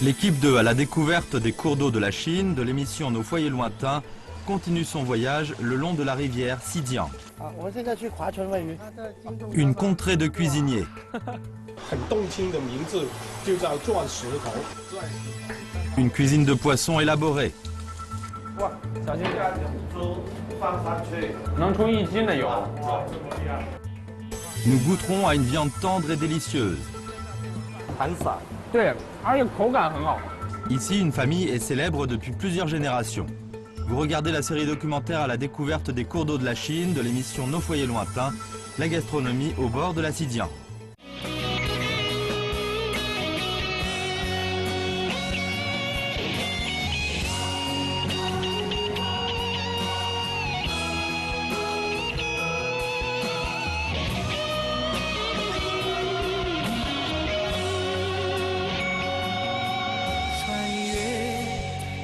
L'équipe de À la découverte des cours d'eau de la Chine, de l'émission Nos foyers lointains, continue son voyage le long de la rivière Xijiang. Une contrée de cuisiniers. Une cuisine de poissons élaborée. Nous goûterons à une viande tendre et délicieuse. Ici, une famille est célèbre depuis plusieurs générations. Vous regardez la série documentaire À la découverte des cours d'eau de la Chine, de l'émission Nos foyers lointains, la gastronomie au bord de la Xijiang.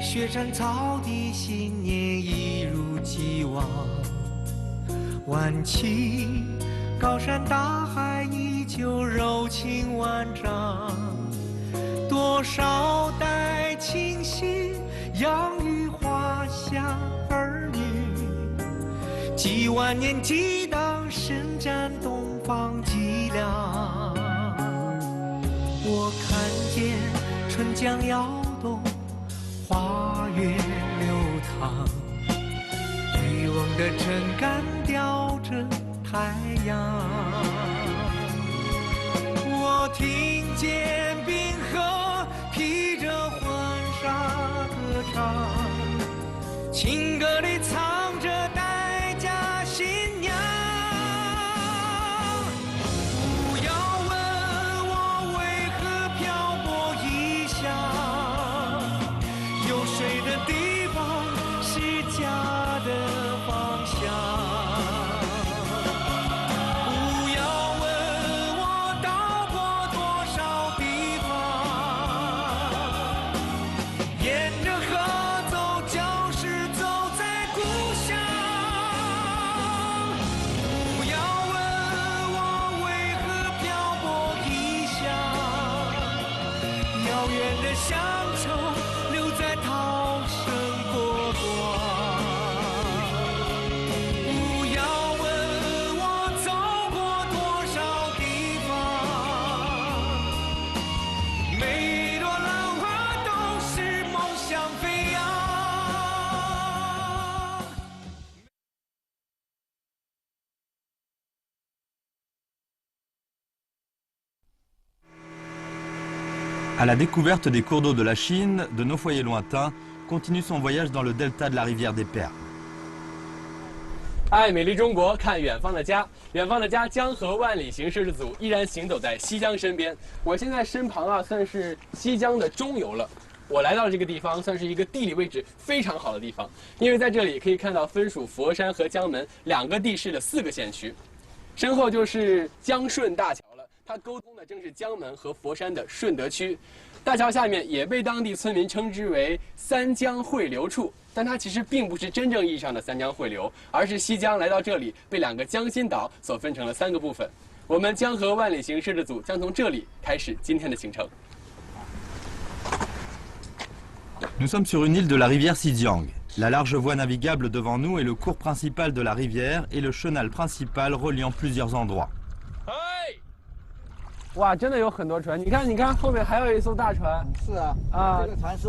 雪山草地，新年一如既往。晚晴，高山大海依旧柔情万丈。多少代亲信养育华夏儿女，几万年激荡，伸展东方脊梁。我看见春江摇动。花月流淌，渔翁的针杆吊着太阳。我听见冰河披着婚纱歌唱，情歌里藏着待嫁新娘。不要问我为何漂泊异乡。水的地方是家的方向。不要问我到过多少地方，沿着河走就是走在故乡。不要问我为何漂泊异乡，遥远的乡愁。在涛声波光，不要问我走过多少地方，每朵浪花都是梦想飞扬。À la découverte des cours d'eau de la Chine, de Nos foyers lointains, continue son voyage dans le delta de la rivière des Perles. 爱美丽中国，看远方的家。远方的家，江河万里行摄制组依然行走在西江身边。我现在身旁算是西江的中游了。我来到这个地方，算是一个地理位置非常好的地方，因为在这里可以看到分属佛山和江门两个地市的4个县区。身后就是江顺大桥了，它沟通的正是江门和佛山的顺德区。大桥下面也被当地村民称之为三江汇流处，但它其实并不是真正意义上的三江汇流，而是西江来到这里被2个江心岛所分成了3个部分。我们江河万里行摄制组将从这里开始今天的行程。Nous sommes sur une île de la rivière Xijiang. La large voie navigable devant nous est le cours principal de la rivière et le chenal principal reliant plusieurs endroits. 哇，真的有很多船！你看，后面还有一艘大船。是啊，这个船是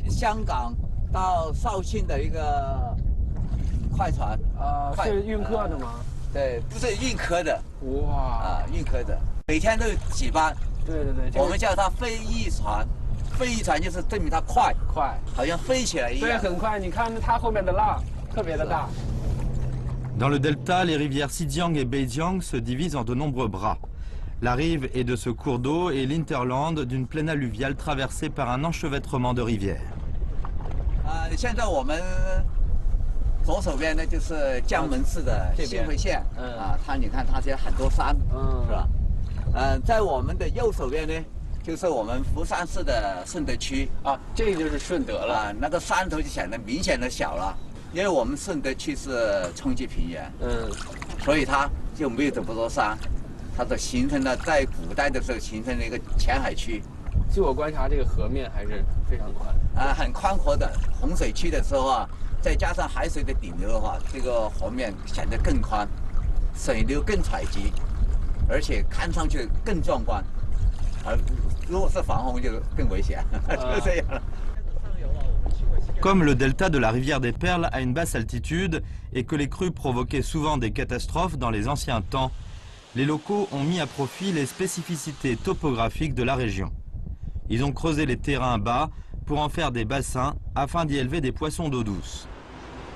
香港到肇庆的一个快船。是运客的吗？对，不是运客的。哇，运客的，每天都有几班。对，我们叫它飞翼船。飞翼船就是证明它快，好像飞起来一样。对，很快。你看它后面的浪特别的大。Dans le delta, les rivières Xijiang et Beijiang se divisent en de nombreux bras. La rive est de ce cours d'eau et l'interland d'une plaine alluviale traversée par un enchevêtrement de rivières. 现在我们左手边呢就是江门市的新会县，你看它这很多山，是吧？在我们的右手边呢，就是我们福山市的顺德区。这个就是顺德了。那个山头就显得明显的小了，因为我们顺德区是冲积平原，所以它就没有这么多山。它的形成了在古代的时候形成了一个前海区，据我观察，这个河面还是非常宽。很宽阔的。洪水期的时候啊，再加上海水的顶流的话，这个河面显得更宽，水流更采集，而且看上去更壮观。而如果是防洪就更危险，就这样了。 Comme le delta de la rivière des Perles a une basse altitude et que les crues provoquaient souvent des catastrophes dans les anciens temps, les locaux ont mis à profit les spécificités topographiques de la région. Ils ont creusé les terrains bas pour en faire des bassins afin d'y élever des poissons d'eau douce.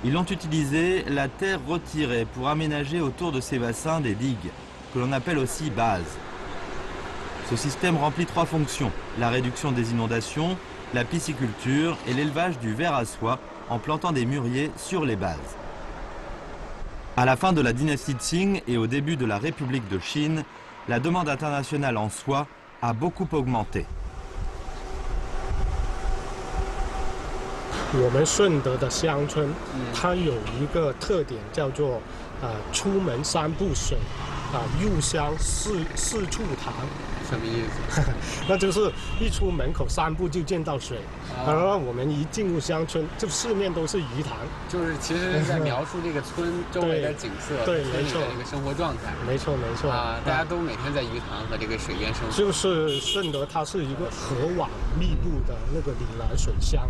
Ils ont utilisé la terre retirée pour aménager autour de ces bassins des digues, que l'on appelle aussi bases. Ce système remplit 3 fonctions: la réduction des inondations, la pisciculture et l'élevage du ver à soie en plantant des mûriers sur les bases. À la fin de la dynastie Qing et au début de la République de Chine, la demande internationale en soie a beaucoup augmenté. 我们顺德的乡村，它有一个特点叫做出门3步水，入乡四处塘。什么意思？那就是一出门口3步就见到水，然后我们一进入乡村，就四面都是鱼塘。就是其实是在描述这个村周围的景色，对，没错，这个生活状态。没错，没错。大家都每天在鱼塘和这个水边生活。就是顺德，它是一个河网密布的那个岭南水乡。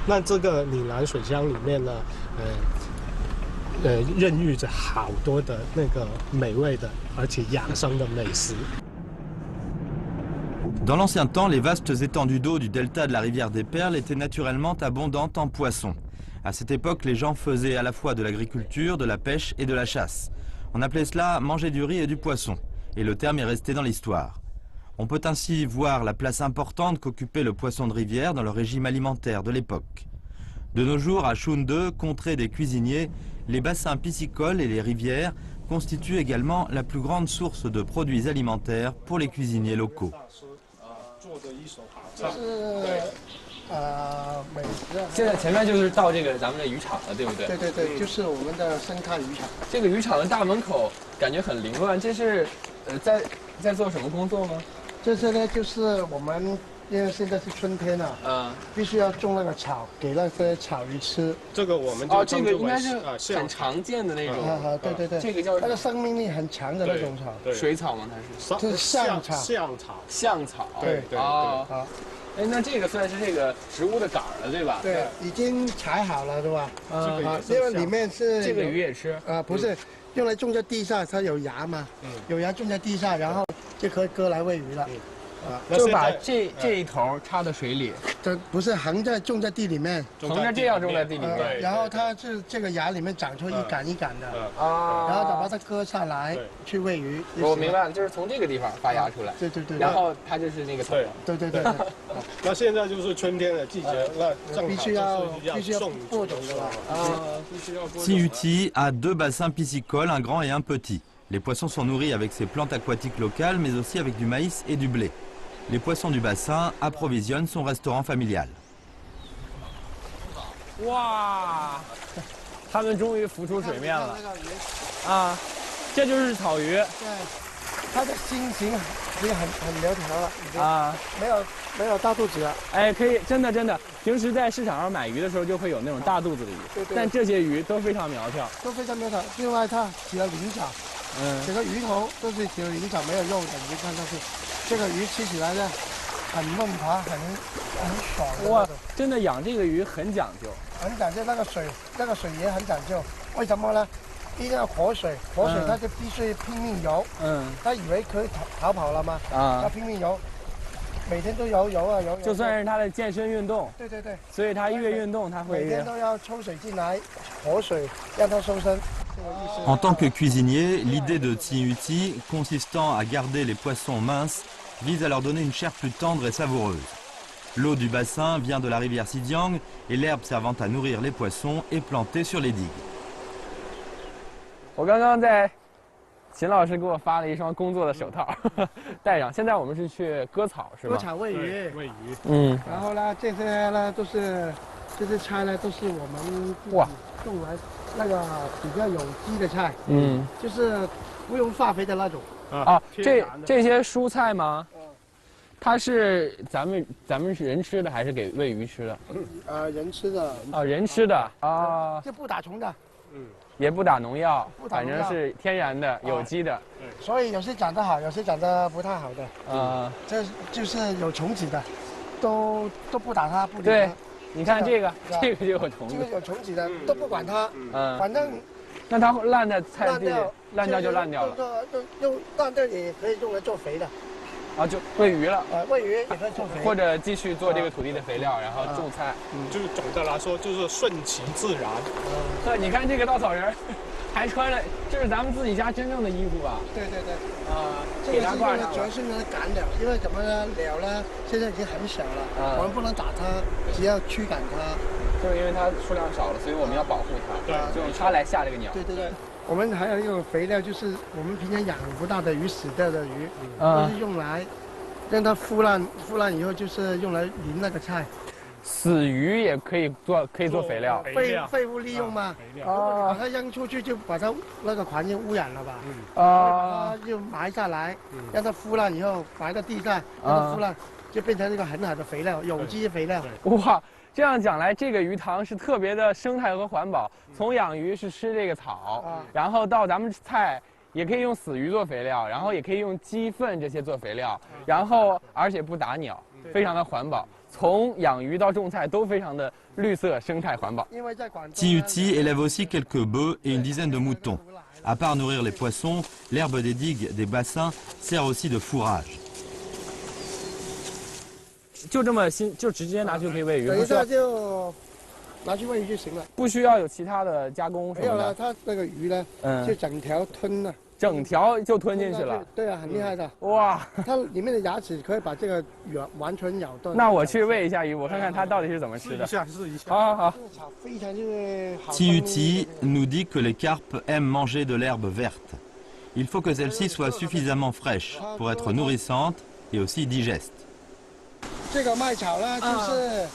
那这个岭南水乡里面呢，孕育着好多的那个美味的而且养生的美食。 Dans l'ancien temps, les vastes étendues d'eau du delta de la rivière des Perles étaient naturellement abondantes en poissons. À cette époque, les gens faisaient à la fois de l'agriculture, de la pêche et de la chasse. On appelait cela manger du riz et du poisson, et le terme est resté dans l'histoire. On peut ainsi voir la place importante qu'occupait le poisson de rivière dans le régime alimentaire de l'époque. De nos jours, à Chunde, contrée des cuisiniers, les bassins piscicoles et les rivières constituent également la plus grande source de produits alimentaires pour les cuisiniers locaux. 现在前面就是到这个咱们的渔场了，对不对？对对对，就是我们的生态渔场。这个渔场的大门口感觉很凌乱，这是在做什么工作吗？这是呢，就是我们因为现在是春天了，必须要种那个草，给那些草鱼吃。这个我们就这个应该是很常见的那种。对对对，这个叫它的生命力很强的那种草。水草吗？它是象草。象草。对对对。哎，那这个算是这个植物的杆了，对吧？对，已经采好了，对吧？因为里面是这个鱼也吃不是用来种在地上，它有芽嘛，有芽种在地上，然后就可以割来喂鱼了。就把这一头插到水里，这不是横着种在地里面，横着这样种在地里面，然后它是这个芽里面长出一杆一杆的，然后再把它割下来去喂鱼。我明白了，就是从这个地方发芽出来，对对对，然后它就是那个头。对对对。那现在就是春天的季节，那必须要播种的了。必须要播种。Tsiuti a 2 bassins piscicoles, un grand et un petit. Les poissons sont nourris avec ces plantes aquatiques locales, mais aussi avec du maïs et du blé. Les poissons du bassin approvisionnent son restaurant familial. 哇，它们终于浮出水面了。这就是草鱼。对，它的心形已经很苗条了，没有大肚子了。哎，可以，真的，平时在市场上买鱼的时候就会有那种大肚子的鱼，但这些鱼都非常苗条，另外它起了鳞爪，整个鱼头都是起了鳞爪，没有肉的，你就看上去。 这个鱼吃起来呢，很嫩滑，很爽。哇，真的养这个鱼很讲究，很讲究。那个水也很讲究。为什么呢？一定要活水，活水它就必须拼命游。它以为可以逃跑了吗？它拼命游，每天都游。就算是它的健身运动。对。所以它越运动，它会每天都要抽水进来，活水让它收身。 En tant que cuisinier, l'idée de Tsiuti, consistant à garder les poissons minces, vise à leur donner une chair plus tendre et savoureuse. L'eau du bassin vient de la rivière Sidiang et l'herbe servant à nourrir les poissons est plantée sur les digues. 我刚刚在秦老师给我发了一双工作的手套，戴上。现在我们是去割草，是吧？割草喂鱼。然后呢，这些呢都是这些菜呢都是我们种来。 那个比较有机的菜，就是不用化肥的那种。这些蔬菜吗？它是咱们是人吃的还是给喂鱼吃的？人吃的。哦，人吃的啊，就不打虫的。也不打农药，反不打农药正是天然的、有机的。所以有些长得好，有些长得不太好的。这就是有虫子的，都不打它，不理它。对，你看这个就有虫子。这个有虫子的都不管它，反正。那它烂在菜地里，烂掉就烂掉了。用烂掉也可以用来做肥的。啊，就喂鱼了。喂鱼也可以做肥。或者继续做这个土地的肥料，然后种菜。就是总的来说就是顺其自然。呵，你看这个稻草人，还穿着，这是咱们自己家真正的衣服吧？对。这给个是它挂上。主要是用来赶鸟，因为怎么呢？鸟呢现在已经很小了，我们不能打它，只要驱赶它。就是因为它数量少了，所以我们要保护它，就用它来吓这个鸟。对。我们还有一种肥料，就是我们平常养不到的鱼、死掉的鱼，都是用来让它腐烂以后，就是用来淋那个菜。死鱼也可以做肥料，废物利用嘛。把它扔出去，就把它那个环境污染了吧？把它就埋下来，让它腐烂以后埋到地上，让它腐烂，就变成一个很好的肥料，有机肥料。哇！这样讲来，这个鱼塘是特别的生态和环保。从养鱼是吃这个草，然后到咱们菜也可以用死鱼做肥料，然后也可以用鸡粪这些做肥料，然后而且不打鸟，非常的环保。从养鱼到种菜都非常的绿色、生态环保。Tiuti élève aussi quelques bœufs et une dizaine de moutons. À part nourrir les poissons, l'herbe des digues, des bassins sert aussi de fourrage. 就这么就直接拿去可以喂鱼，等一下就拿去喂鱼就行了，不需要有其他的加工什么的。没有了，它那个鱼呢，就整条吞了，整条就吞进去了。对啊，很厉害的。哇，它里面的牙齿可以把这个完全咬断。那我去喂一下鱼，我看看它到底是怎么吃的。试一下。好。Tiuti nous dit que les carpes aiment manger de l'herbe verte. Il faut que celle-ci soit suffisamment fraîche pour être nourrissante et aussi digeste. 这个麦草呢，就是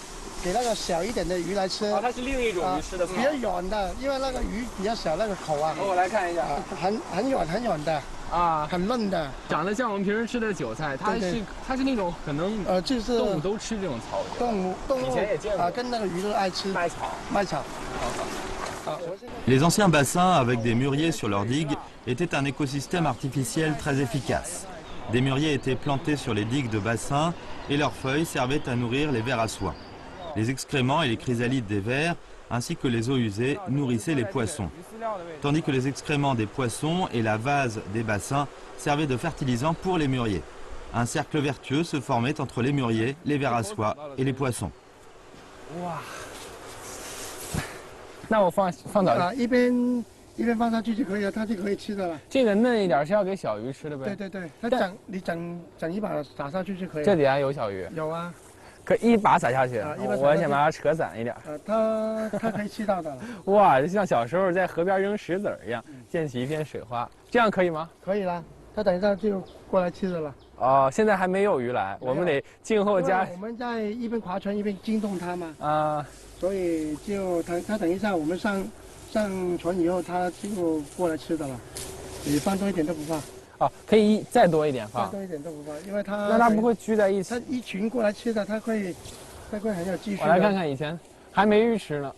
给那个小一点的鱼来吃。它是另一种鱼吃的草。比较软的，因为那个鱼比较小，那个口啊。我来看一下，很软的很嫩的，长得像我们平时吃的韭菜。它是那种可能就是动物都吃这种草。动物以前也见过。跟那个鱼都爱吃麦草。Les anciens bassins avec des mûriers sur leurs digues étaient un écosystème artificiel très efficace. Des mûriers étaient plantés sur les digues de bassins et leurs feuilles servaient à nourrir les vers à soie. Les excréments et les chrysalides des vers, ainsi que les eaux usées, nourrissaient les poissons. Tandis que les excréments des poissons et la vase des bassins servaient de fertilisant pour les mûriers. Un cercle vertueux se formait entre les mûriers, les vers à soie et les poissons. 那我放到一边放上去就可以了，它就可以吃的了。这个嫩一点是要给小鱼吃的呗？对，你整一把撒上去就可以了。这底下有小鱼？有啊。可一把撒下去，我想把它扯散一点。它可以吃到的。哇，就像小时候在河边扔石子儿一样，溅起一片水花，这样可以吗？可以啦，它等一下就过来吃的了。哦，现在还没有鱼来，我们得静候加。我们在一边划船一边惊动它嘛。所以就它等一下我们上船以后，它就过来吃的了。你放多一点都不怕。可以再多一点放。再多一点都不怕，因为那它不会聚在一起。它一群过来吃的，它会很有继续。我来看看以前还没鱼吃呢。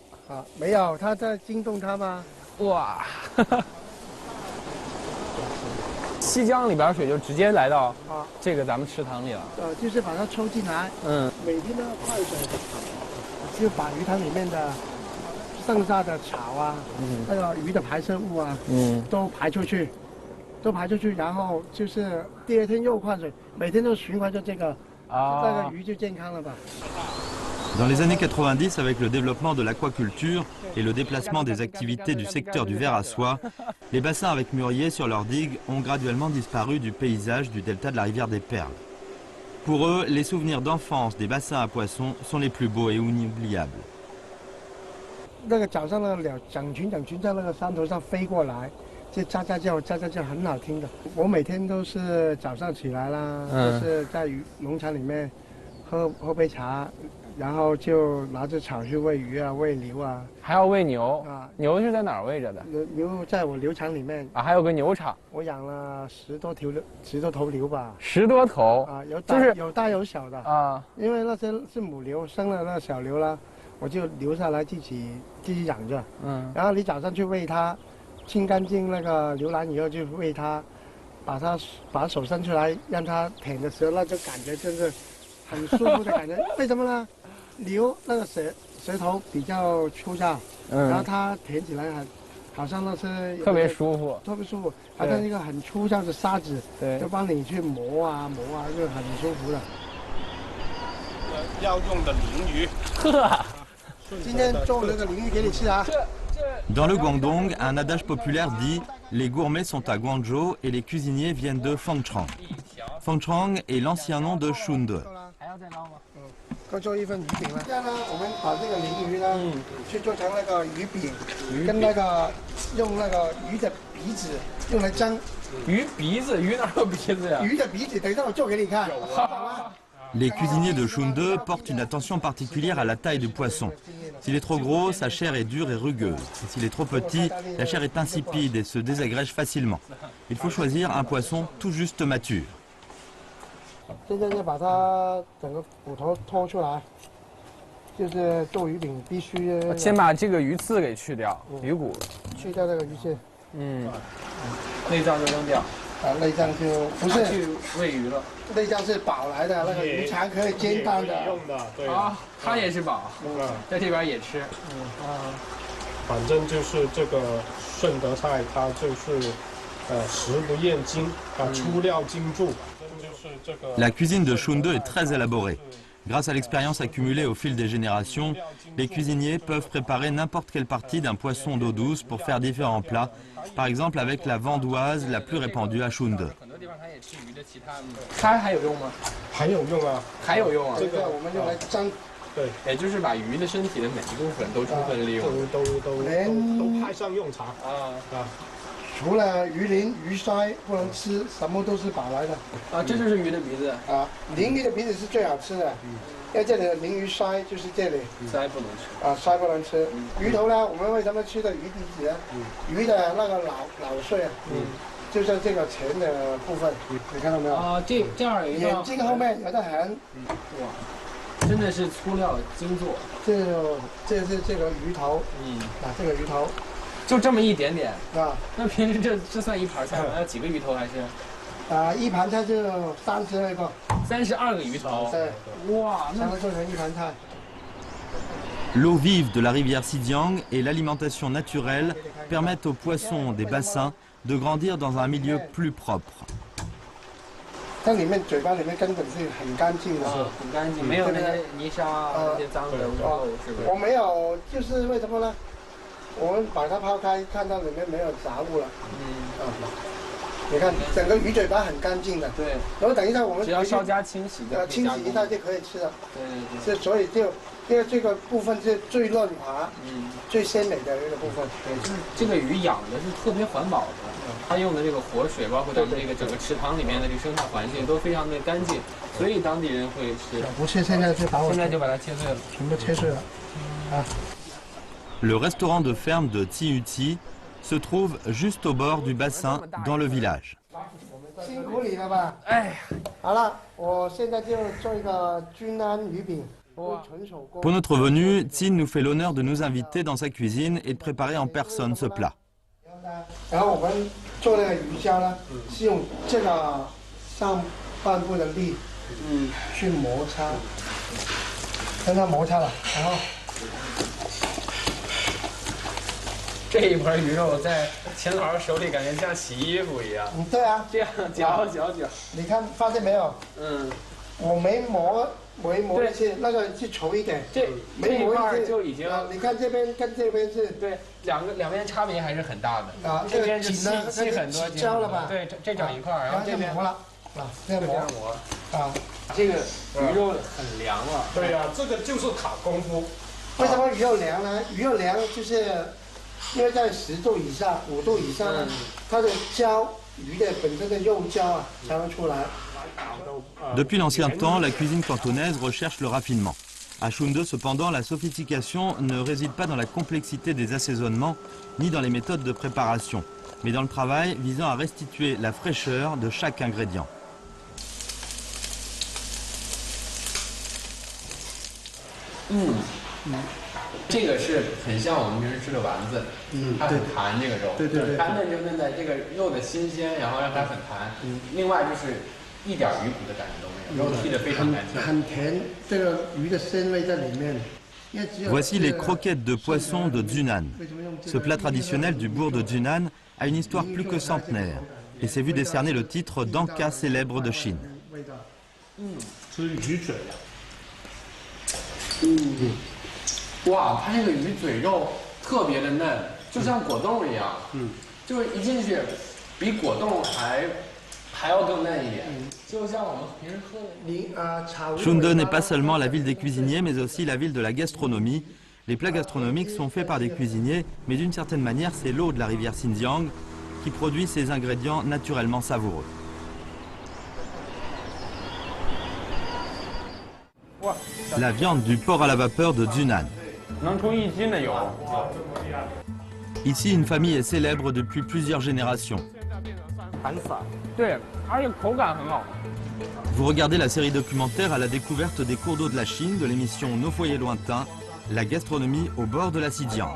没有，它在惊动它吗？哇！西江里边水就直接来到这个咱们池塘里了。就是把它抽进来。每天都要快水，就把鱼塘里面的剩下的草啊，那个鱼的排泄物啊，都排出去，然后就是第二天又换水，每天都循环着这个，那个鱼就健康了吧。Dans les années 90, avec le développement de l'aquaculture et le déplacement des activités du secteur du ver à soie, les bassins avec mûriers sur leurs digues ont graduellement disparu du paysage du delta de la rivière des Perles. Pour eux, les souvenirs d'enfance des bassins à poissons sont les plus beaux et inoubliables. 那个早上那个鸟整群在那个山头上飞过来，就喳喳叫，很好听的。我每天都是早上起来啦，就是在农场里面喝杯茶，然后就拿着草去喂鱼啊，喂牛啊。还要喂牛啊？牛是在哪儿喂着的？牛在我牛场里面啊，还有个牛场。我养了10多头牛吧。10多头啊，有大有小的啊。因为那些是母牛，生了那小牛了，我就留下来自己养着。然后你早上去喂它，清干净那个牛栏以后就喂它，把手伸出来让它舔的时候，那就感觉真是很舒服的感觉。为什么呢？牛那个舌头比较粗糙，然后它舔起来好像那是特别舒服，好像一个很粗糙的沙子，就帮你去磨啊，就很舒服的。要用的鲮鱼，今天做那个鲮鱼给你吃啊。Dans le Guangdong, un adage populaire dit « Les gourmets sont à Guangzhou et les cuisiniers viennent de Fengchang ». Fengchang est l'ancien nom de Shunde. 刚做一份鱼饼了。现在呢，我们把这个鲮鱼呢，去做成那个鱼饼，跟那个用那个鱼的鼻子用来蒸。鱼鼻子？鱼哪有鼻子呀？鱼的鼻子，等一下我做给你看。Les cuisiniers de Shunde portent une attention particulière à la taille du poisson. S'il est trop gros, sa chair est dure et rugueuse. Et s'il est trop petit, la chair est insipide et se désagrège facilement. Il faut choisir un poisson tout juste mature. 现在就把它整个骨头拖出来，就是做鱼饼必须先把这个鱼刺给去掉，鱼骨去掉这个鱼刺，内脏就扔掉。内脏就不是去喂鱼了，内脏是宝来的，那个鱼肠可以煎蛋的。用的，对。啊，它也是宝，在这边也吃。反正就是这个顺德菜，它就是食不厌精啊，出料精注。La cuisine de Shunde est très élaborée. Grâce à l'expérience accumulée au fil des générations, les cuisiniers peuvent préparer n'importe quelle partie d'un poisson d'eau douce pour faire différents plats, par exemple avec la vandoise la plus répandue à Shunde. 它还有用吗？还有用啊，还有用啊。这个我们用来蒸，对，也就是把鱼的身体的每一部分都充分利用，都派上用场啊。除了鱼鳞、鱼鳃不能吃，什么都是宝来的。啊，这就是鱼的鼻子啊，鲮鱼的鼻子是最好吃的，因为这里的鲮鱼鳃就是这里。鳃不能吃。啊，鳃不能吃。鱼头呢，我们为什么吃的鱼鼻子呢？鱼的那个脑髓啊，就在这个前的部分，你看到没有？啊，这样有一个眼睛后面有的痕。哇，真的是粗料精做。这是这个鱼头，这个鱼头。就这么一点点啊？那平时这算一盘菜吗？要几个鱼头还是？一盘菜就32个。32个鱼头。对。哇，那能做成一盘菜。L'eau vive de la rivière Sidiang et l'alimentation naturelle permettent aux poissons des bassins de grandir dans un milieu plus propre. 它里面嘴巴里面根本是很干净的，很干净，没有那些泥沙啊，那些脏的污垢，是不是？我没有，就是为什么呢？我们把它抛开，看到里面没有杂物了。你看整个鱼嘴巴很干净的。对。然后等一下我们只要稍加清洗清洗一下就可以吃了。对。所以就因为这个部分是最润滑、最鲜美的一个部分。对，就是这个鱼养的是特别环保的，它用的这个活水，包括咱们这个整个池塘里面的这个生态环境都非常的干净，所以当地人会吃。不是，现在就把它切碎了，全部切碎了。啊。Le restaurant de ferme de Tsiuti se trouve juste au bord du bassin dans le village. 辛苦你了吧？哎，好了，我现在就做一个均安鱼饼。Pour notre venue, Tsin nous fait l'honneur de nous inviter dans sa cuisine et de préparer en personne ce plat. 然后我们做那个鱼胶呢，是用这个上半部的力，去摩擦，跟它摩擦了，然后。这一盘鱼肉在钱老师手里感觉像洗衣服一样。对啊，这样搅。你看发现没有？我没磨一次，那个是稠一点。这一块就已经。你看这边跟这边是。对，两边差别还是很大的。啊，这边是细很多，焦了吧？对，这整一块，然后这边磨了。这样磨。啊，这个鱼肉很凉了。对呀，这个就是卡功夫。为什么鱼肉凉呢？鱼肉凉就是。因为在10度以下、5度以上呢，它的胶鱼的本身的肉胶啊才能出来。Depuis l'ancien temps, la cuisine cantonaise recherche le raffinement. À Shunde, cependant, la sophistication ne réside pas dans la complexité des assaisonnements ni dans les méthodes de préparation, mais dans le travail visant à restituer la fraîcheur de chaque ingrédient. Mm. 这个是很像我们平时吃的丸子，它很弹这个肉，对，它嫩就嫩在这个肉的新鲜，然后让它很弹。另外就是一点鱼骨的感觉都没有，肉剔得非常干净。很甜，这个鱼的鲜味在里面。Voici les croquettes de poisson de Zhunan. Ce plat traditionnel du bourg de Zhunan a une histoire plus que centenaire et s'est vu décerner le titre d'Anka célèbre de Chine. 吃鱼嘴。哇，它这个鱼嘴肉特别的嫩，就像果冻一样。就是一进去，比果冻还要更嫩一点，就像我们平时喝的。Shunde n'est pas seulement la ville des cuisiniers, mais aussi la ville de la gastronomie. Les plats gastronomiques sont faits par des cuisiniers, mais d'une certaine manière, c'est l'eau de la rivière Xinjiang qui produit ces ingrédients naturellement savoureux. La viande du porc à la vapeur de Zhunan. Ici, une famille est célèbre depuis plusieurs générations. Vous regardez la série documentaire à la découverte des cours d'eau de la Chine de l'émission Nos foyers lointains, la gastronomie au bord de la Xinjiang.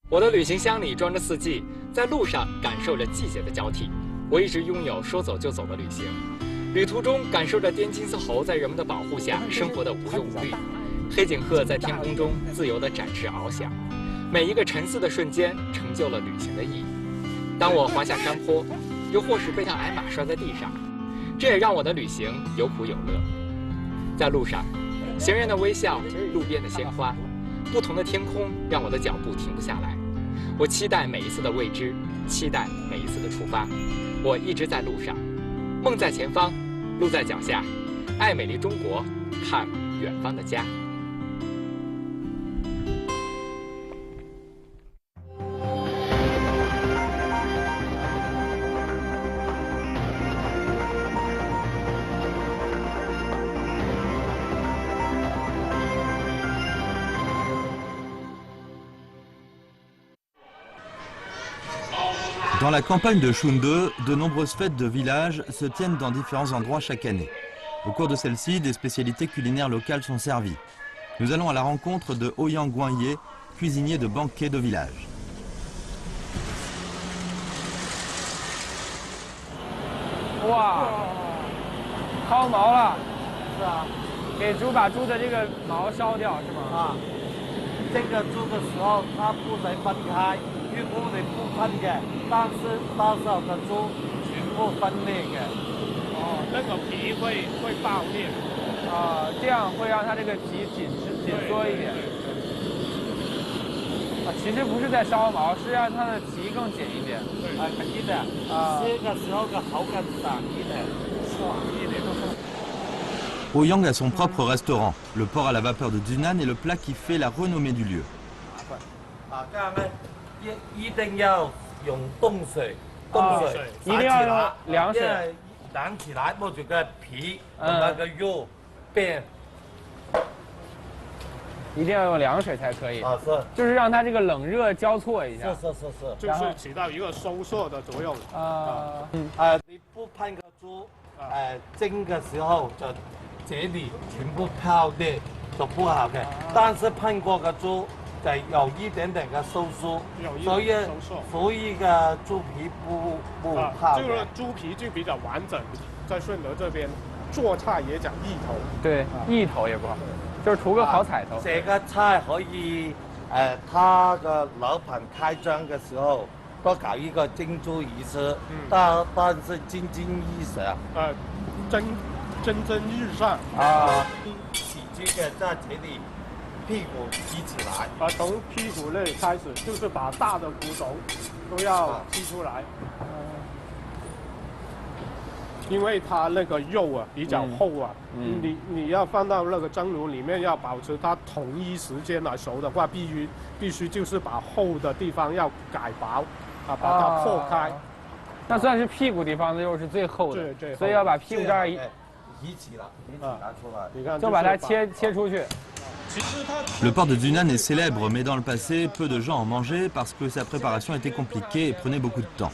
我的旅行箱里装着四季，在路上感受着季节的交替。我一直拥有说走就走的旅行，旅途中感受着滇金丝猴在人们的保护下生活的无忧无虑，黑颈鹤在天空中自由地展翅翱翔。每一个沉思的瞬间，成就了旅行的意义。当我滑下山坡，又或是被辆矮马摔在地上，这也让我的旅行有苦有乐。在路上，行人的微笑，路边的鲜花，不同的天空让我的脚步停不下来。我期待每一次的未知，期待每一次的出发。我一直在路上，梦在前方，路在脚下，爱美丽中国，看远方的家。Dans la campagne de Shunde, de nombreuses fêtes de village se tiennent dans différents endroits chaque année. Au cours de celles-ci, des spécialités culinaires locales sont servies. Nous allons à la rencontre de Ouyang Guangye, cuisinier de banquet de village. Wow, 薅毛了，是啊，给猪把猪的这个毛烧掉是吗？啊，这个猪的时候它不能分开。 如果你不分嘅，但是到时候的猪全部分裂嘅。哦，那个皮会爆裂。啊，这样会让它这个皮紧缩一点。啊，其实不是在烧毛，是让它的皮更紧一点。啊，紧一点。啊，吃的时候的口感爽一点，爽一点。Ouyang a son propre restaurant. Le porc à la vapeur de Zhunan est le plat qui fait la renommée du lieu. 啊，这样呢？ 一定要用冻水，一定要用凉水，凉起来，摸住个皮和那个肉变。一定要用凉水才可以。啊，是。就是让它这个冷热交错一下。是。就是起到一个收缩的作用。你不判个猪，蒸的时候就这里全部泡裂，就不好的。但是判过个猪。 有一点点的收缩，所以个猪皮不泡。这个猪皮就比较完整，在顺德这边做菜也讲意头。对，意头也不好，就是图个好彩头。这个菜可以，他的老板开张的时候都搞一个珍珠仪式，但是蒸日上，蒸日上啊，喜剧的在这里。 屁股提起来，从屁股那里开始，就是把大的骨头都要剔出来，因为它那个肉啊比较厚啊，你要放到那个蒸炉里面，要保持它统一时间来熟的话，必须就是把厚的地方要改薄，把它破开。那算是屁股地方的肉是最厚的，所以要把屁股这儿就把它切出去。 Le porc de Dunhan est célèbre, mais dans le passé, peu de gens en mangeaient parce que sa préparation était compliquée et prenait beaucoup de temps.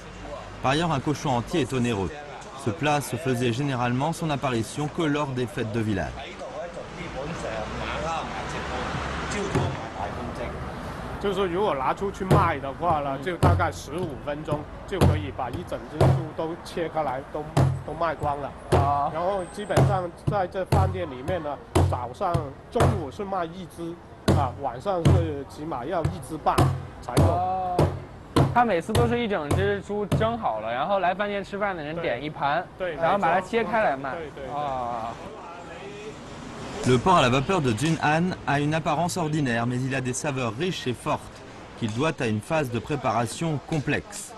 Par ailleurs, un cochon entier est onéreux. Ce plat se faisait généralement son apparition que lors des fêtes de village. 就是如果拿出去卖的话呢，就大概15分钟就可以把一整只猪都切开来，都卖光了。啊。然后基本上在这饭店里面呢，早上、中午是卖一只，啊，晚上是起码要1只半才够。哦。他每次都是一整只猪蒸好了，然后来饭店吃饭的人点一盘，对，然后把它切开来卖。对。啊。 Le porc à la vapeur de Dunhan a une apparence ordinaire, mais il a des saveurs riches et fortes qu'il doit à une phase de préparation complexe.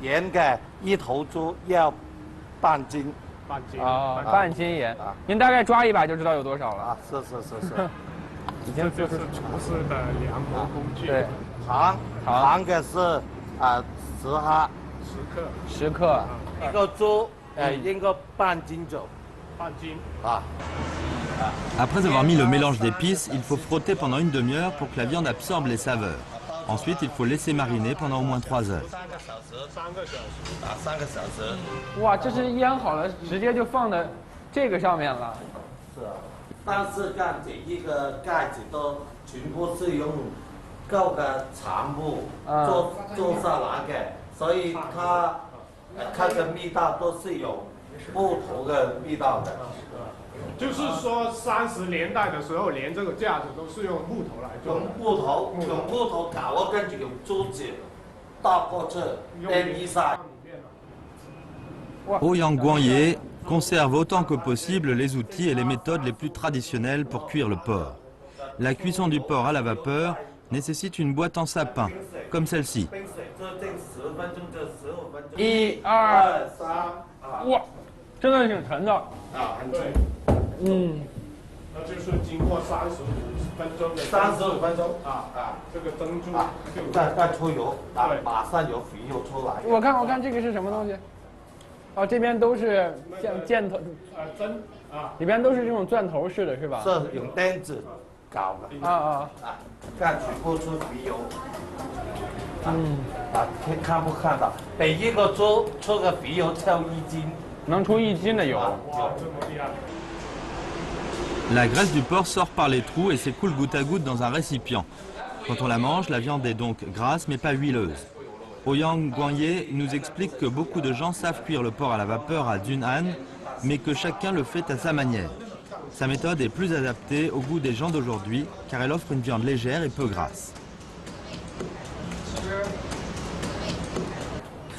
盐嘅一头猪要半斤。啊，半斤盐。您大概抓一把就知道有多少了。啊，是。已经就是厨师的量度工具。对，糖嘅是10克。10克。一个猪应该半斤左右。 Après avoir mis le mélange d'épices, il faut frotter pendant une demi-heure pour que la viande absorbe les saveurs. Ensuite, il faut laisser mariner pendant au moins 3 heures. 哇，这是腌好了，直接就放在这个上面了。是啊，但是看这一个盖子都全部是用旧的长布做下来的，所以它的味道都是有。 木头的味道的，就是说30年代的时候，连这个架子都是用木头来做。用木头搞了，跟住用竹子搭过去编衣晒。Ouyang Guanyi conserve autant que possible les outils et les méthodes les plus traditionnelles pour cuire le porc. La cuisson du porc à la vapeur nécessite une boîte en sapin, comme celle-ci. 1、2、3，哇！ 真的挺沉的啊，很沉。那就是经过35分钟的35分钟这个蒸猪再出油，马上有肥油出来。我看这个是什么东西？哦，这边都是像箭头针里边都是这种钻头式的是吧？是用钉子搞的。看全部出肥油。看不看到？每一个猪出个肥油超1斤。 能出1斤的油。La graisse du porc sort par les trous et s'écoule goutte à goutte dans un récipient. Quand on la mange, la viande est donc grasse mais pas huileuse. Ouyang Guanyi nous explique que beaucoup de gens savent cuire le porc à la vapeur à Dunhan, mais que chacun le fait à sa manière. Sa méthode est plus adaptée au goût des gens d'aujourd'hui, car elle offre une viande légère et peu grasse.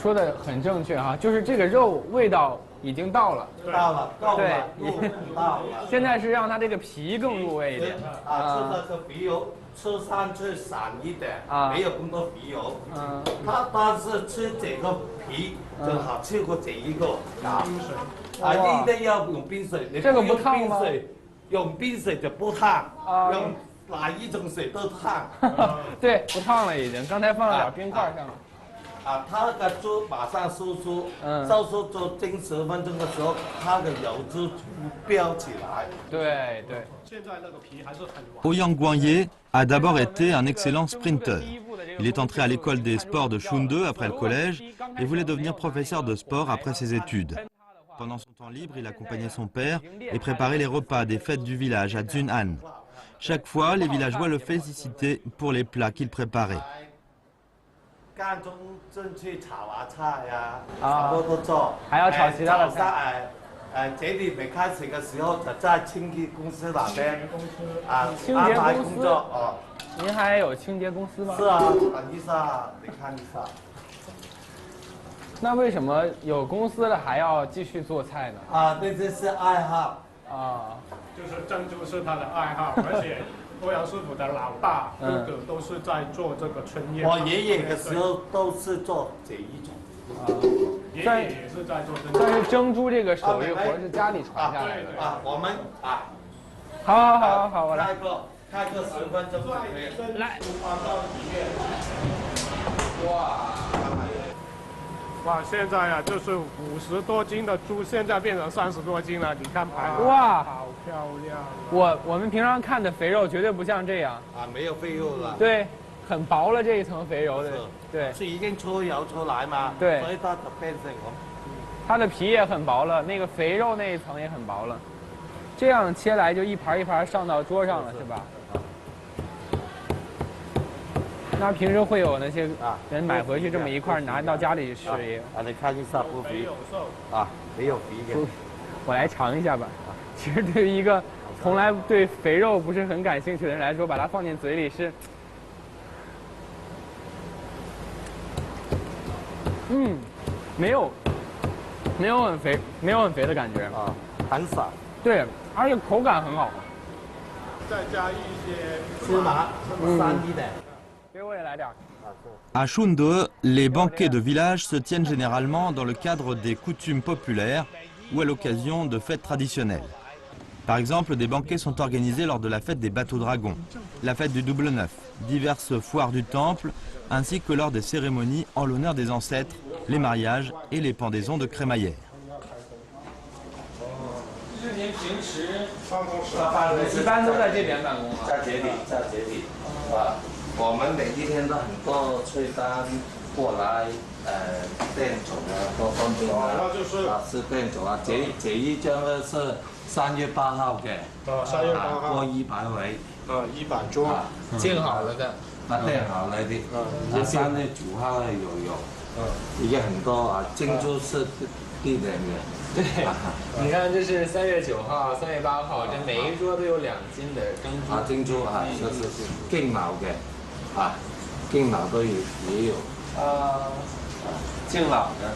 说的很正确哈，就是这个肉味道已经到了，对，到了。现在是让它这个皮更入味一点。吃那个肥油，吃上去散一点，没有更多肥油。但是吃这个皮更好吃过这一个。一定要用冰水，这个不烫吗？用冰水就不烫，用哪一种水都烫。对，不烫了已经，刚才放了点冰块上了。 它的猪马上收缩，收缩就蒸10分钟的时候，它的油脂飙起来。对。现在那个皮还是很软。Ouyang Guanyi a d'abord été un excellent sprinter. Il est entré à l'école des sports de Chunde après le collège et voulait devenir professeur de sport après ses études. Pendant son temps libre, il accompagnait son père et préparait les repas des fêtes du village à Dunhan. Chaque fois, les villageois le félicitaient pour les plats qu'il préparait. 間中進去炒下菜什麼都做。還要炒其他的菜。這裡沒開始的時候，就在清潔公司那邊安排工作。您还有清潔公司嗎？是啊，等一下，你看一下。那为什么有公司了还要继续做菜呢？那这是愛好。就是蒸猪是他的愛好，而且。 欧阳师傅的老大哥哥都是在做这个春宴。我爷爷的时候都是做这一种。爷爷也是在做蒸猪。但是蒸猪这个手艺活是家里传下来的。我们好，我来。开个10分钟。来。放到里面。哇。哇，现在啊，就是50多斤的猪，现在变成30多斤了。你看排哇，好漂亮。我们平常看的肥肉绝对不像这样啊，没有肥肉了。对，很薄了这一层肥油的。对，是已经出油出来嘛。对，所以它就变成咁。它的皮也很薄了，那个肥肉那一层也很薄了。这样切来就一盘一盘上到桌上了，是吧？那平时会有那些人买回去这么一块拿到家里吃也。啊，你看一下不肥啊，没有肥的。我来尝一下吧。其实对于一个从来对肥肉不是很感兴趣的人来说，把它放进嘴里是，没有很肥，没有很肥的感觉啊，很少。对，而且口感很好。再加一些芝麻，3滴的。À Chounde, les banquets de village se tiennent généralement dans le cadre des coutumes populaires ou à l'occasion de fêtes traditionnelles. Par exemple, des banquets sont organisés lors de la fête des bateaux dragons, la fête du double neuf, diverses foires du temple, ainsi que lors des cérémonies en l'honneur des ancêtres, les mariages et les pendaisons de crémaillère. 一般都在这边办公吗？在这里啊，我们每一天都很多催单过来，店总啊，各方面啊，是店总啊。这一张呢是3月8号的，3月8号，过100位，100桌，订好了的，订好了的。3月9号有，已经很多啊，珍珠是地点的。 对，你看这是3月9号、3月8号，这每一桌都有2斤的珍珠。啊，珍珠啊，是敬老的，啊，敬老都也有。敬老的，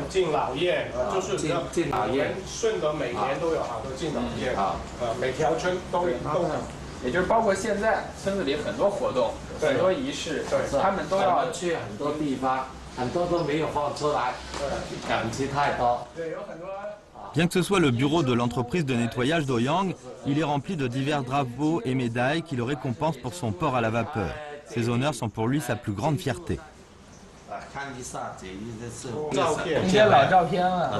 敬老宴，就是敬老宴，顺德每年都有好多敬老宴啊，每条村都有。也就是包括现在村子里很多活动、很多仪式，他们都要去很多地方。 很多都没有放出来，感情太多。 Bien que ce soit le bureau de l'entreprise de nettoyage d'Oyang, il est rempli de divers drapeaux et médailles qui le récompensent pour son port à la vapeur. Ces honneurs sont pour lui sa plus grande fierté. 看一下这一些老照片啊，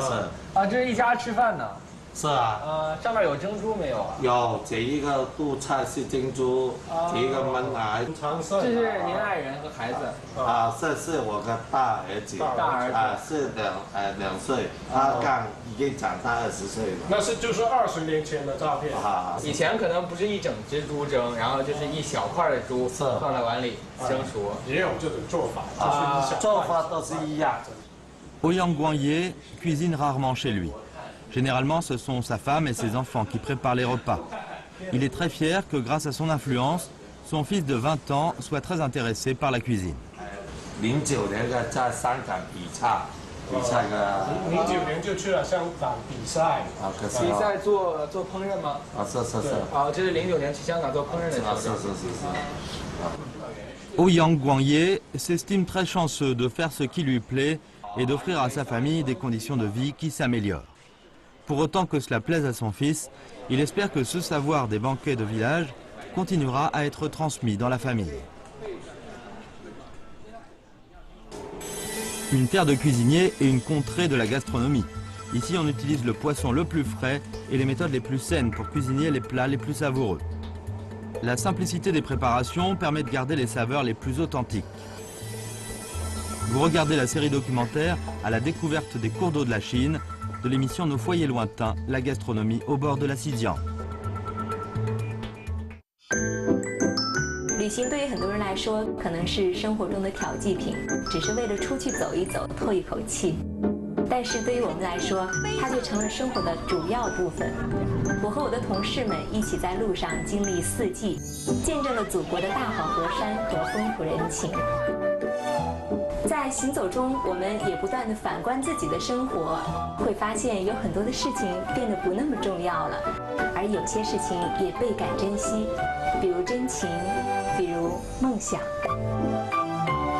啊，这是一家吃饭呢。 是啊，上面有珍珠没有啊？有，这一个道菜是珍珠，这一个焖奶。这是您爱人和孩子。啊，这是我的大儿子。大儿子。啊，是2岁，他刚已经长大20岁了。那是就是20年前的照片。啊，以前可能不是一整只猪蒸，然后就是一小块的猪放在碗里蒸熟。也有这种做法，就是做法都是一样。Ouyang Guanye cuisine rarement chez lui. Généralement, ce sont sa femme et ses enfants qui préparent les repas. Il est très fier que grâce à son influence, son fils de 20 ans soit très intéressé par la cuisine. 09年的在香港比赛个。09年就去了香港比赛。啊，可是。比赛做烹饪吗？啊，是。啊，这是09年去香港做烹饪的。是。Ouyang Guanye s'estime très chanceux de faire ce qui lui plaît et d'offrir à sa famille des conditions de vie qui s'améliorent. Pour autant que cela plaise à son fils, il espère que ce savoir des banquets de village continuera à être transmis dans la famille. Une terre de cuisiniers et une contrée de la gastronomie. Ici, on utilise le poisson le plus frais et les méthodes les plus saines pour cuisiner les plats les plus savoureux. La simplicité des préparations permet de garder les saveurs les plus authentiques. Vous regardez la série documentaire à la découverte des cours d'eau de la Chine, de l'émission Nos foyers lointains, la gastronomie au bord de la Xijiang. 旅行对于很多人来说，可能是生活中的调剂品，只是为了出去走一走，透一口气。但是对于我们来说，它就成了生活的主要部分。我和我的同事们一起在路上经历4季，见证了祖国的大好河山和风土人情。在行走中，我们也不断地反观自己的生活，会发现有很多的事情变得不那么重要了，而有些事情也倍感珍惜，比如真情，比如梦想。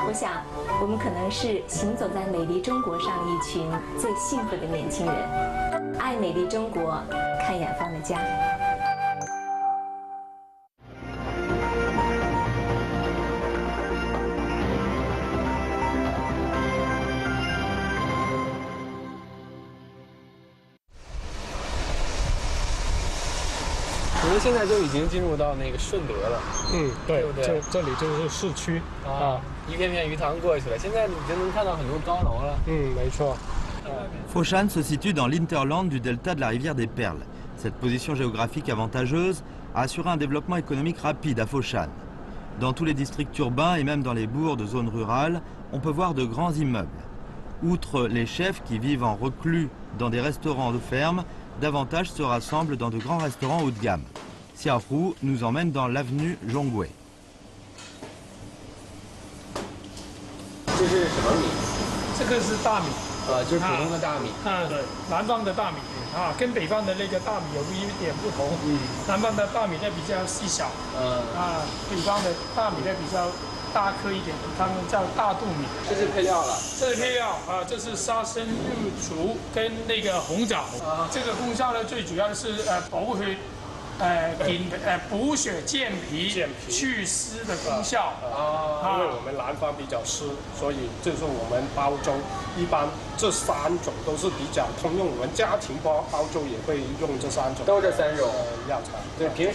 我想，我们可能是行走在美丽中国上一群最幸福的年轻人。爱美丽中国，看远方的家。我们现在就已经进入到那个顺德了。对，对，这里就是市区啊，一片片鱼塘过去了，现在已经能看到很多高楼了。没错。Foshan se situe dans l'hinterland du delta de la rivière des Perles. Cette position géographique avantageuse a assuré un développement économique rapide à Foshan. Dans tous les districts urbains et même dans les bourgs de zones rurales, on peut voir de grands immeubles. Outre les chefs qui vivent en reclus dans des restaurants de ferme, davantage se rassemblent dans de grands restaurants haut de gamme. Xiaohu nous emmène dans l'avenue Zhongwei. 这是什么米？这个是大米。就是普通的大米。对，南方的大米跟北方的那个大米有一点不同。南方的大米呢比较细小。北方的大米呢比较大颗一点，他们叫大肚米。这是配料了。这是配料这是沙参、肉竹跟那个红枣。这个功效呢，最主要的是补血健脾、祛湿的功效。因为我们南方比较湿，所以就是我们煲粥，一般这3种都是比较通用。我们家庭煲粥也会用这3种。都这3种药材。对，平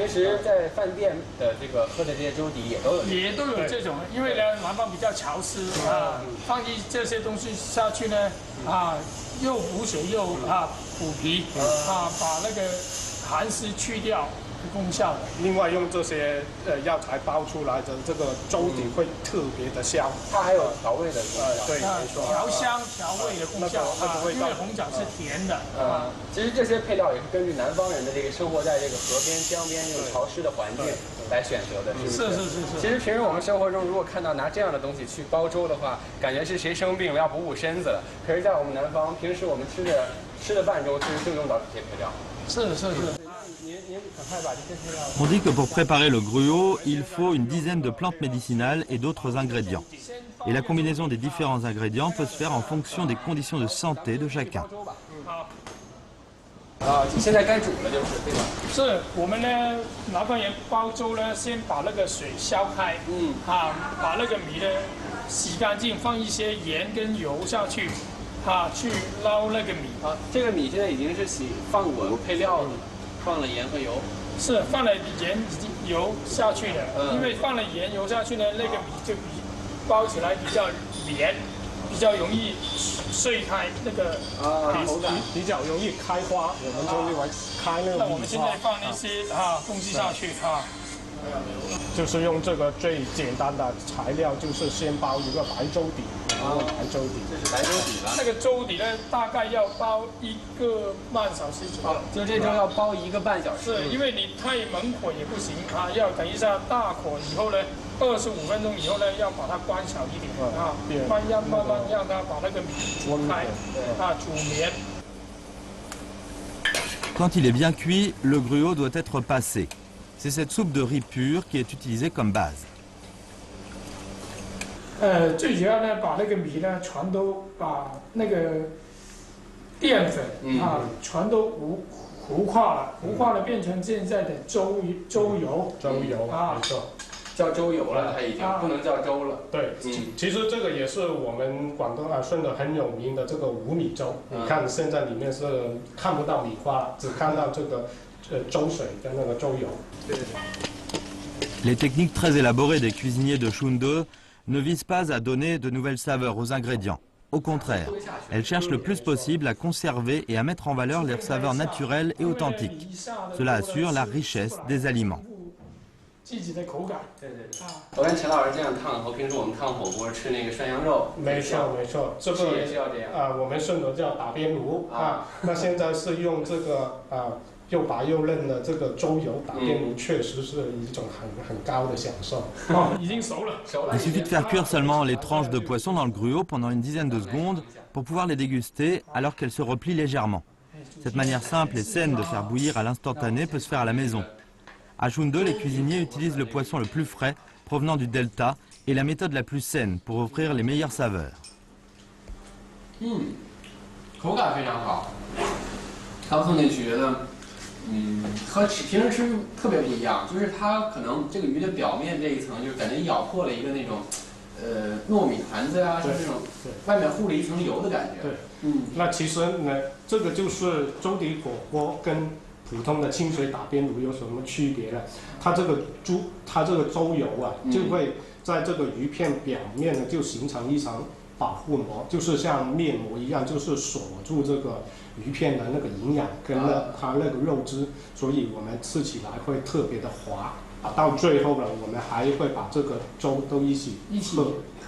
时在饭店的这个喝的这些粥底也都有这种，因为呢南方比较潮湿放这些东西下去呢又补血又补脾把那个寒湿去掉的功效的。另外用这些药材煲出来的这个粥底会特别的香。它还有调味的功效。对，调香调味的功效因为红枣是甜的。其实这些配料也是根据南方人的这个生活在这个河边、江边这种潮湿的环境来选择的，是不是？是。其实平时我们生活中如果看到拿这样的东西去煲粥的话，感觉是谁生病了要补身子了。可是，在我们南方，平时我们吃的饭粥其实就用到这些配料。是。On dit que pour préparer le gruau, il faut une dizaine de plantes médicinales et d'autres ingrédients. Et la combinaison des différents ingrédients peut se faire en fonction des conditions de santé de chacun. 现在该煮了就是对吧？是我们呢，南方人煲粥呢，先把那个水烧开，把那个米呢洗干净，放一些盐跟油下去，去捞那个米。这个米现在已经是放过配料了，放了盐和油。是放了盐油下去的，因为放了盐油下去呢，那个米就煲起来比较黏，比较容易碎开那个比较容易开花。我们就认为开那个米花。那我们现在放一些东西下去就是用这个最简单的材料，就是先煲一个白粥底。白粥底，这是白粥底了。那个粥底呢，大概要煲1个半小时左右。就这粥要煲1个半小时。是因为你太猛火也不行要等一下大火以后呢，25分钟以后呢，要把它关小一点慢慢让它把那个米煮开煮绵。Quand il est bien cuit, le gruau doit être passé. C'est cette soupe de riz pur qui est utilisée comme base. 最主要呢，把那个米呢，全都把那个淀粉全都糊化了，变成现在的粥油。没错，叫粥油了，它已经不能叫粥了。对，其实这个也是我们广东顺德很有名的这个五米粥。你看现在里面是看不到米花，只看到这个粥水跟那个粥油。对。Les techniques très élaborées des cuisiniers de Shunde ne visent pas à donner de nouvelles saveurs aux ingrédients. Au contraire, elles cherchent le plus possible à conserver et à mettre en valeur leurs saveurs naturelles et authentiques. Cela assure la richesse des aliments. 我看陈老师这样烫和平时我们烫火锅吃那个涮羊肉，没错，这个也是要这样我们顺德叫打边炉那现在是用这个又白又嫩的这个粥油打边炉，确实是一种很高的享受。已经熟了。Il suffit de faire cuire seulement les tranches de poisson dans le gruau pendant une dizaine de secondes pour pouvoir les déguster alors qu'elles se replient légèrement. Cette manière simple et saine de faire bouillir à l'instantané peut se faire à la maison. À Shunde, les cuisiniers utilisent le poisson le plus frais provenant du delta et la méthode la plus saine pour offrir les meilleures saveurs. 口感非常好，刚放进去觉得和平时吃特别不一样，就是它可能这个鱼的表面这一层，就感觉咬破了一个那种糯米团子啊，是这种外面糊了一层油的感觉。对，那其实呢，这个就是粥底火锅跟普通的清水打边炉有什么区别呢？它这个猪油啊，就会在这个鱼片表面呢就形成一层保护膜，就是像面膜一样，就是锁住这个鱼片的那个营养跟它那个肉汁，所以我们吃起来会特别的滑。到最后呢，我们还会把这个粥都一起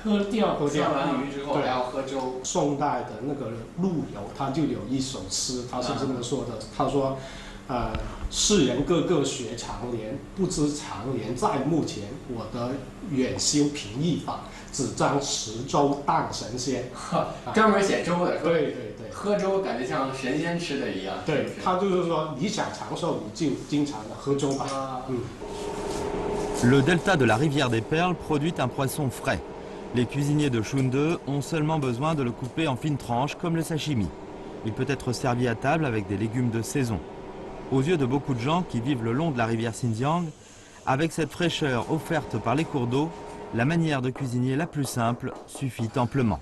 喝掉。涮完鱼之后还要喝粥。宋代的那个陆游，他就有一首诗，他是这么说的，他说。世人个个学长联，不知长联在目前。我得远修平易法，只沾食粥当神仙。专门写粥的，对对对，喝粥感觉像神仙吃的一样。对，他就是说，你想长寿，你就经常的喝粥吧。Le delta de la rivière des Perles produit un poisson frais. Les cuisiniers de Shunde ont seulement besoin de le couper en fines tranches comme le sashimi. Il peut être servi à table avec des légumes de saison. Aux yeux de beaucoup de gens qui vivent le long de la rivière Xinjiang, avec cette fraîcheur offerte par les cours d'eau, la manière de cuisiner la plus simple suffit amplement.